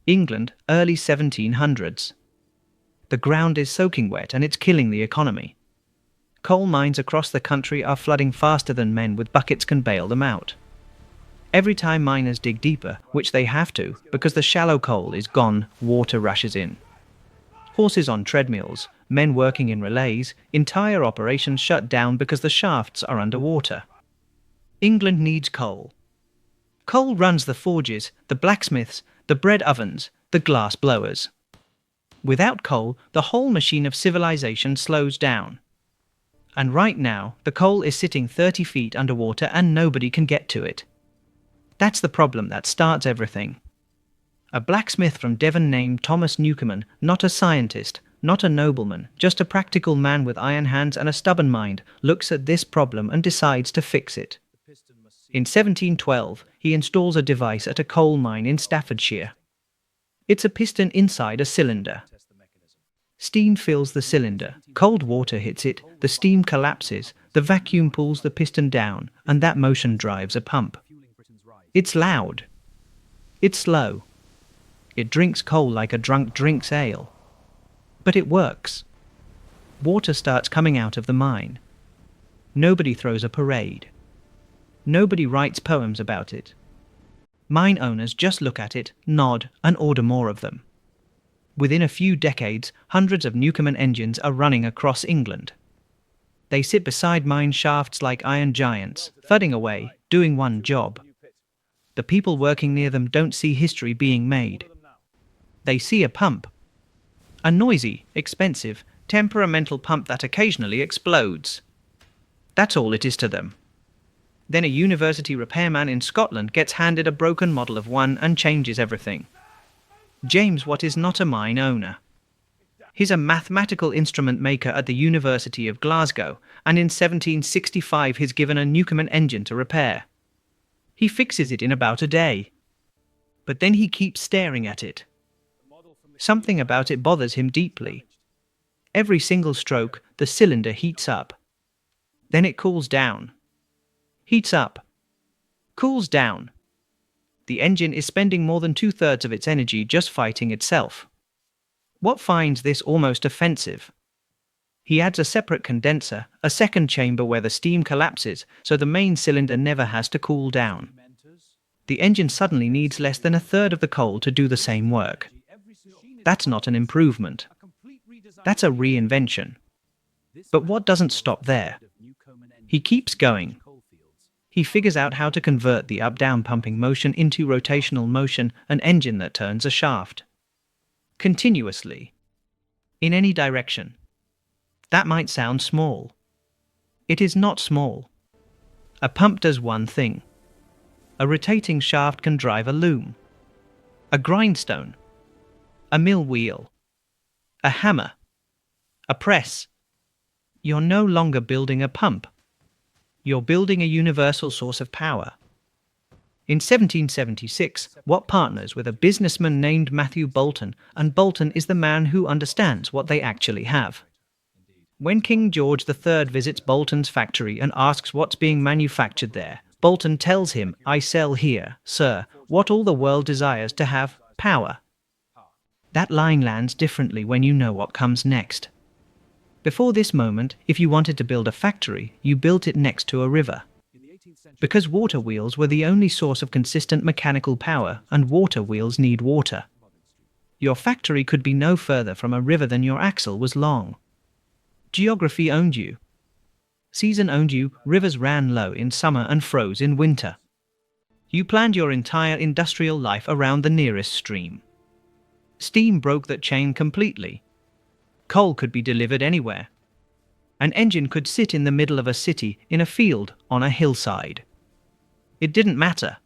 England, early 1700s. The ground is soaking wet and it's killing the economy. Coal mines across the country are flooding faster than men with buckets can bail them out. Every time miners dig deeper, which they have to, because the shallow coal is gone, water rushes in. Horses on treadmills, men working in relays, entire operations shut down because the shafts are underwater. England needs coal. Coal runs the forges, the blacksmiths, the bread ovens, the glass blowers. Without coal, the whole machine of civilization slows down. And right now, the coal is sitting 30 feet underwater and nobody can get to it. That's the problem that starts everything. A blacksmith from Devon named Thomas Newcomen, not a scientist, not a nobleman, just a practical man with iron hands and a stubborn mind, looks at this problem and decides to fix it. In 1712, he installs a device at a coal mine in Staffordshire. It's a piston inside a cylinder. Steam fills the cylinder, cold water hits it, the steam collapses, the vacuum pulls the piston down, and that motion drives a pump. It's loud. It's slow. It drinks coal like a drunk drinks ale. But it works. Water starts coming out of the mine. Nobody throws a parade. Nobody writes poems about it. Mine owners just look at it, nod, and order more of them. Within a few decades, hundreds of Newcomen engines are running across England. They sit beside mine shafts like iron giants, thudding away, doing one job. The people working near them don't see history being made. They see a pump. A noisy, expensive, temperamental pump that occasionally explodes. That's all it is to them. Then a university repairman in Scotland gets handed a broken model of one and changes everything. James Watt is not a mine owner. He's a mathematical instrument maker at the University of Glasgow, and in 1765 he's given a Newcomen engine to repair. He fixes it in about a day. But then he keeps staring at it. Something about it bothers him deeply. Every single stroke, the cylinder heats up. Then it cools down. Heats up. Cools down. The engine is spending more than 2/3 of its energy just fighting itself. Watt finds this almost offensive. He adds a separate condenser, a second chamber where the steam collapses, so the main cylinder never has to cool down. The engine suddenly needs less than 1/3 of the coal to do the same work. That's not an improvement. That's a reinvention. But Watt doesn't stop there. He keeps going. He figures out how to convert the up-down pumping motion into rotational motion, an engine that turns a shaft. Continuously. In any direction. That might sound small. It is not small. A pump does one thing. A rotating shaft can drive a loom, a grindstone, a mill wheel, a hammer, a press. You're no longer building a pump. You're building a universal source of power. In 1776, Watt partners with a businessman named Matthew Boulton, and Boulton is the man who understands what they actually have. When King George III visits Boulton's factory and asks what's being manufactured there, Boulton tells him, "I sell here, sir, what all the world desires to have, power." That line lands differently when you know what comes next. Before this moment, if you wanted to build a factory, you built it next to a river. Because water wheels were the only source of consistent mechanical power, and water wheels need water. Your factory could be no further from a river than your axle was long. Geography owned you. Season owned you, rivers ran low in summer and froze in winter. You planned your entire industrial life around the nearest stream. Steam broke that chain completely. Coal could be delivered anywhere. An engine could sit in the middle of a city, in a field, on a hillside. It didn't matter.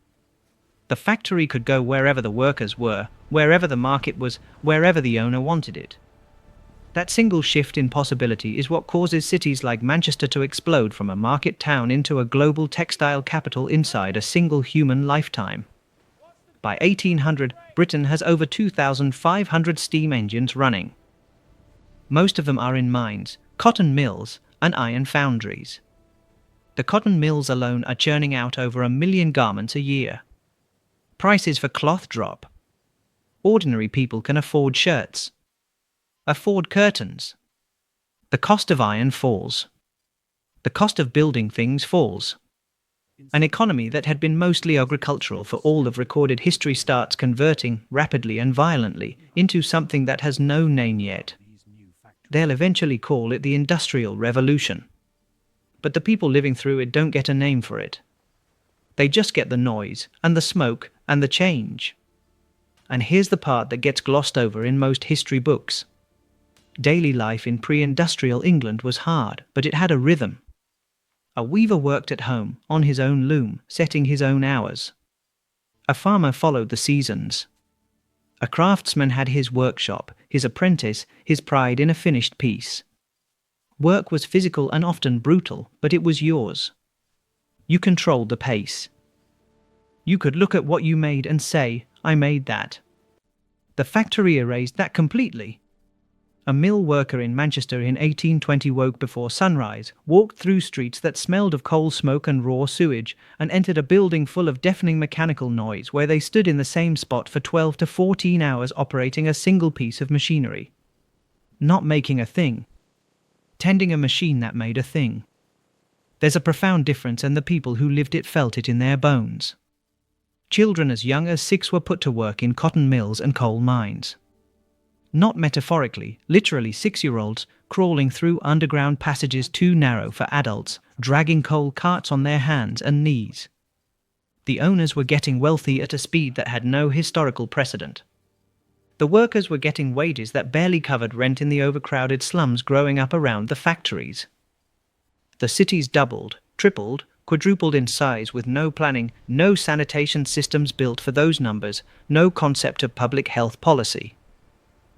The factory could go wherever the workers were, wherever the market was, wherever the owner wanted it. That single shift in possibility is what causes cities like Manchester to explode from a market town into a global textile capital inside a single human lifetime. By 1800, Britain has over 2,500 steam engines running. Most of them are in mines, cotton mills, and iron foundries. The cotton mills alone are churning out over 1 million garments a year. Prices for cloth drop. Ordinary people can afford shirts, afford curtains. The cost of iron falls. The cost of building things falls. An economy that had been mostly agricultural for all of recorded history starts converting, rapidly and violently, into something that has no name yet. They'll eventually call it the Industrial Revolution. But the people living through it don't get a name for it. They just get the noise, and the smoke, and the change. And here's the part that gets glossed over in most history books. Daily life in pre-industrial England was hard, but it had a rhythm. A weaver worked at home, on his own loom, setting his own hours. A farmer followed the seasons. A craftsman had his workshop, his apprentice, his pride in a finished piece. Work was physical and often brutal, but it was yours. You controlled the pace. You could look at what you made and say, "I made that." The factory erased that completely. A mill worker in Manchester in 1820 woke before sunrise, walked through streets that smelled of coal smoke and raw sewage, and entered a building full of deafening mechanical noise where they stood in the same spot for 12 to 14 hours operating a single piece of machinery. Not making a thing. Tending a machine that made a thing. There's a profound difference, and the people who lived it felt it in their bones. Children as young as 6 were put to work in cotton mills and coal mines. Not metaphorically, literally 6-year-olds crawling through underground passages too narrow for adults, dragging coal carts on their hands and knees. The owners were getting wealthy at a speed that had no historical precedent. The workers were getting wages that barely covered rent in the overcrowded slums growing up around the factories. The cities doubled, tripled, quadrupled in size with no planning, no sanitation systems built for those numbers, no concept of public health policy.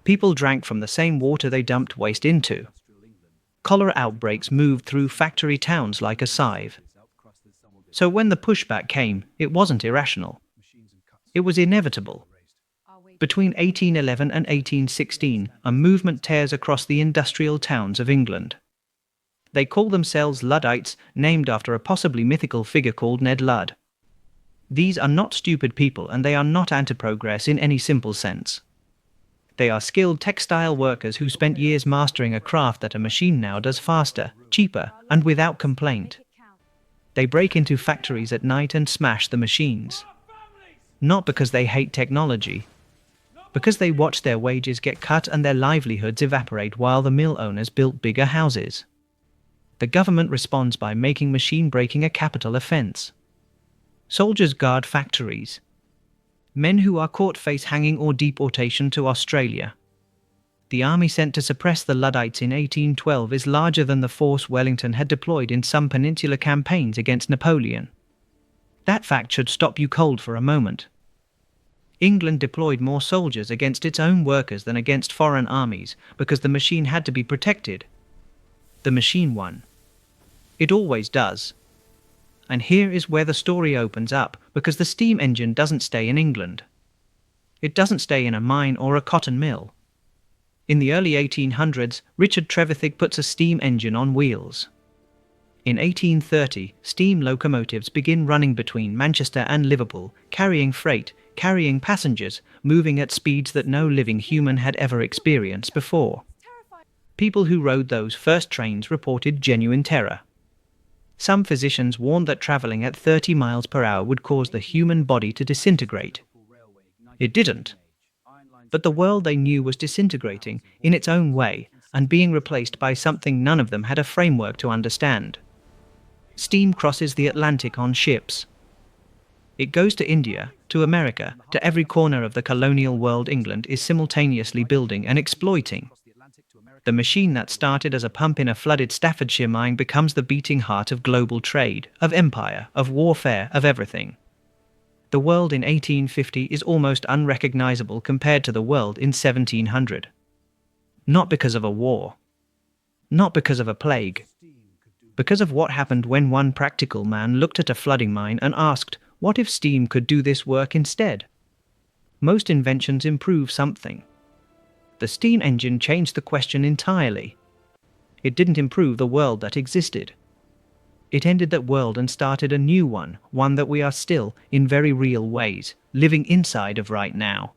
People drank from the same water they dumped waste into. Cholera outbreaks moved through factory towns like a sieve. So when the pushback came, it wasn't irrational. It was inevitable. Between 1811 and 1816, a movement tears across the industrial towns of England. They call themselves Luddites, named after a possibly mythical figure called Ned Ludd. These are not stupid people, and they are not anti-progress in any simple sense. They are skilled textile workers who spent years mastering a craft that a machine now does faster, cheaper, and without complaint. They break into factories at night and smash the machines. Not because they hate technology, because they watch their wages get cut and their livelihoods evaporate while the mill owners built bigger houses. The government responds by making machine breaking a capital offense. Soldiers guard factories. Men who are caught face hanging or deportation to Australia. The army sent to suppress the Luddites in 1812 is larger than the force Wellington had deployed in some peninsular campaigns against Napoleon. That fact should stop you cold for a moment. England deployed more soldiers against its own workers than against foreign armies because the machine had to be protected. The machine won. It always does. And here is where the story opens up, because the steam engine doesn't stay in England. It doesn't stay in a mine or a cotton mill. In the early 1800s, Richard Trevithick puts a steam engine on wheels. In 1830, steam locomotives begin running between Manchester and Liverpool, carrying freight, carrying passengers, moving at speeds that no living human had ever experienced before. People who rode those first trains reported genuine terror. Some physicians warned that travelling at 30 miles per hour would cause the human body to disintegrate. It didn't. But the world they knew was disintegrating in its own way and being replaced by something none of them had a framework to understand. Steam crosses the Atlantic on ships. It goes to India, to America, to every corner of the colonial world England is simultaneously building and exploiting. The machine that started as a pump in a flooded Staffordshire mine becomes the beating heart of global trade, of empire, of warfare, of everything. The world in 1850 is almost unrecognizable compared to the world in 1700. Not because of a war. Not because of a plague. Because of what happened when one practical man looked at a flooding mine and asked, what if steam could do this work instead? Most inventions improve something. The steam engine changed the question entirely. It didn't improve the world that existed. It ended that world and started a new one, one that we are still, in very real ways, living inside of right now.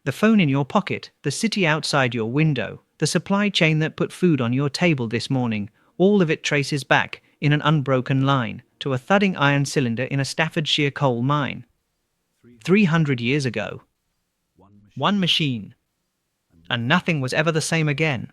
The phone in your pocket, the city outside your window, the supply chain that put food on your table this morning, all of it traces back, in an unbroken line, to a thudding iron cylinder in a Staffordshire coal mine. 300 years ago. One machine. And nothing was ever the same again.